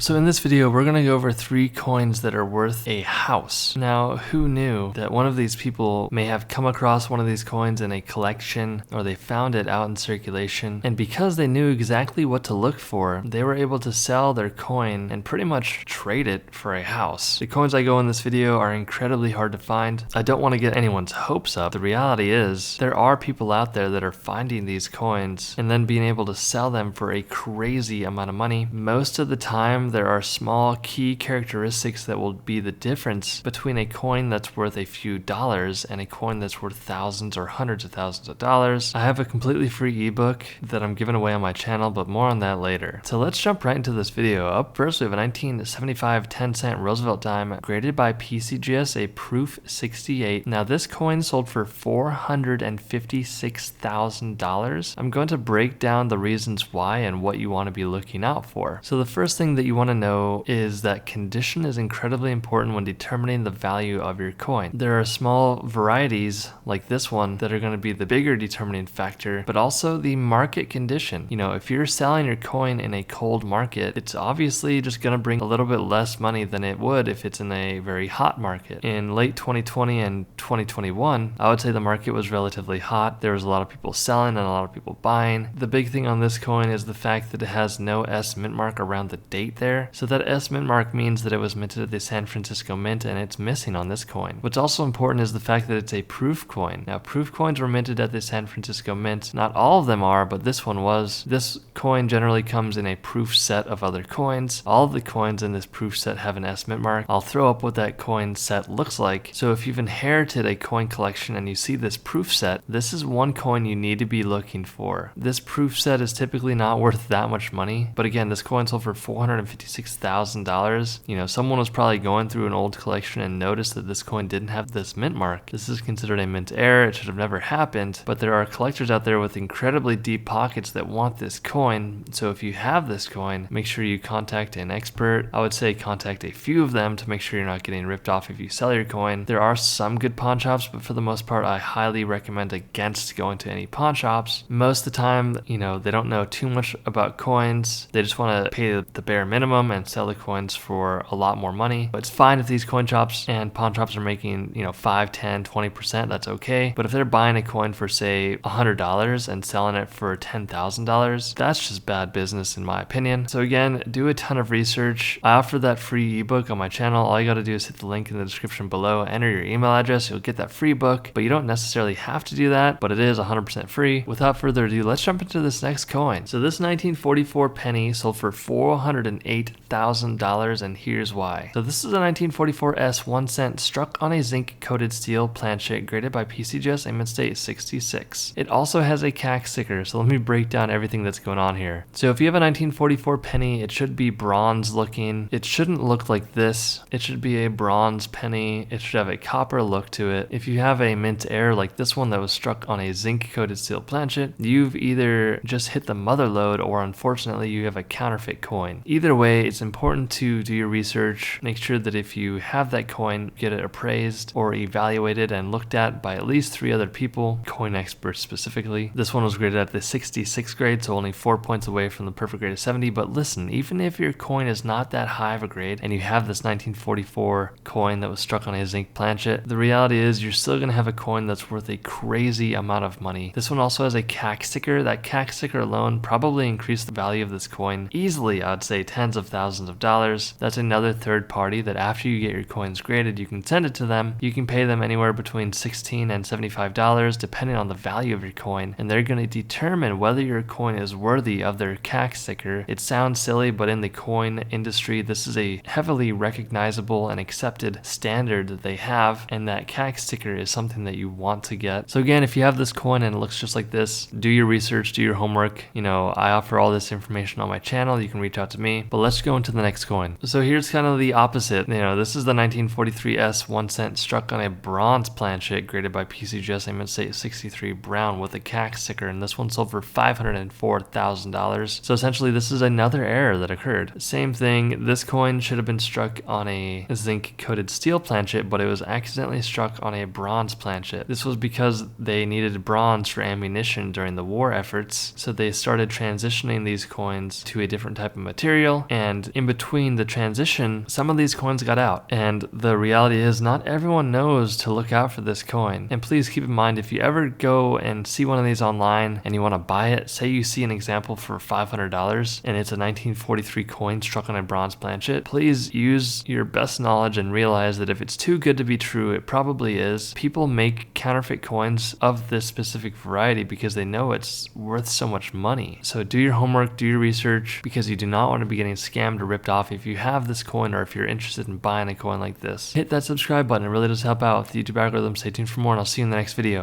So in this video, we're going to go over 3 coins that are worth a house. Now, who knew that one of these people may have come across one of these coins in a collection, or they found it out in circulation, and because they knew exactly what to look for, they were able to sell their coin and pretty much trade it for a house. The coins I go in this video are incredibly hard to find. I don't want to get anyone's hopes up. The reality is, there are people out there that are finding these coins and then being able to sell them for a crazy amount of money. Most of the time, there are small key characteristics that will be the difference between a coin that's worth a few dollars and a coin that's worth thousands or hundreds of thousands of dollars. I have a completely free ebook that I'm giving away on my channel, but more on that later. So let's jump right into this video. Up first, we have a 1975 10-cent Roosevelt dime graded by PCGS, a proof 68. Now this coin sold for $456,000. I'm going to break down the reasons why and what you want to be looking out for. So the first thing that you want to know is that condition is incredibly important when determining the value of your coin. There are small varieties like this one that are going to be the bigger determining factor, but also the market condition. You know, if you're selling your coin in a cold market, it's obviously just going to bring a little bit less money than it would if it's in a very hot market. In late 2020 and 2021, I would say the market was relatively hot. There was a lot of people selling and a lot of people buying. The big thing on this coin is the fact that it has no S mint mark around the date there. So that S mint mark means that it was minted at the San Francisco Mint, and it's missing on this coin. What's also important is the fact that it's a proof coin. Now, proof coins were minted at the San Francisco Mint. Not all of them are, but this one was. This coin generally comes in a proof set of other coins. All of the coins in this proof set have an S mint mark. I'll throw up what that coin set looks like. So if you've inherited a coin collection and you see this proof set, this is one coin you need to be looking for. This proof set is typically not worth that much money, but again, this coin sold for $456,000. You know, someone was probably going through an old collection and noticed that this coin didn't have this mint mark. This is considered a mint error. It should have never happened, but there are collectors out there with incredibly deep pockets that want this coin. So if you have this coin, make sure you contact an expert. I would say contact a few of them to make sure you're not getting ripped off if you sell your coin. There are some good pawn shops, but for the most part, I highly recommend against going to any pawn shops. Most of the time, you know, they don't know too much about coins. They just want to pay the bare minimum and sell the coins for a lot more money. But it's fine if these coin shops and pawn shops are making, you know, 5, 10, 20%, that's okay. But if they're buying a coin for say $100 and selling it for $10,000, that's just bad business in my opinion. So again, do a ton of research. I offer that free ebook on my channel. All you got to do is hit the link in the description below, enter your email address, you'll get that free book, but you don't necessarily have to do that, but it is 100% free. Without further ado, let's jump into this next coin. So this 1944 penny sold for $408,000, and here's why. So this is a 1944 S 1 cent struck on a zinc coated steel planchet graded by PCGS, a mint state 66. It also has a CAC sticker, so let me break down everything that's going on here. So if you have a 1944 penny, it should be bronze looking. It shouldn't look like this. It should be a bronze penny. It should have a copper look to it. If you have a mint error like this one that was struck on a zinc coated steel planchet, you've either just hit the mother lode or unfortunately you have a counterfeit coin. Either way, it's important to do your research. Make sure that if you have that coin, get it appraised or evaluated and looked at by at least 3 other people, coin experts specifically. This one was graded at the 66 grade, so only 4 points away from the perfect grade of 70. But listen, even if your coin is not that high of a grade and you have this 1944 coin that was struck on a zinc planchet, the reality is you're still going to have a coin that's worth a crazy amount of money. This one also has a CAC sticker. That CAC sticker alone probably increased the value of this coin easily, I'd say tens of thousands of dollars. That's another third party that after you get your coins graded, you can send it to them. You can pay them anywhere between $16 and $75 depending on the value of your coin, and they're going to determine whether your coin is worthy of their CAC sticker. It sounds silly, but in the coin industry, this is a heavily recognizable and accepted standard that they have, and that CAC sticker is something that you want to get. So again, if you have this coin and it looks just like this, do your research, do your homework. You know, I offer all this information on my channel. You can reach out to me, but let's go into the next coin. So here's kind of the opposite. You know, this is the 1943 S 1 cent struck on a bronze planchet graded by PCGS, a mint state 63 brown with a CAC sticker, and this one sold for $504,000. So essentially this is another error that occurred. Same thing, this coin should have been struck on a zinc coated steel planchet, but it was accidentally struck on a bronze planchet. This was because they needed bronze for ammunition during the war efforts, so they started transitioning these coins to a different type of material, and in between the transition, some of these coins got out. And the reality is not everyone knows to look out for this coin. And please keep in mind, if you ever go and see one of these online and you want to buy it, say you see an example for $500 and it's a 1943 coin struck on a bronze planchet, please use your best knowledge and realize that if it's too good to be true, it probably is. People make counterfeit coins of this specific variety because they know it's worth so much money. So do your homework, do your research, because you do not want to be getting scammed or ripped off if you have this coin or if you're interested in buying a coin like this. Hit that subscribe button, it really does help out with the YouTube algorithm. Stay tuned for more and I'll see you in the next video.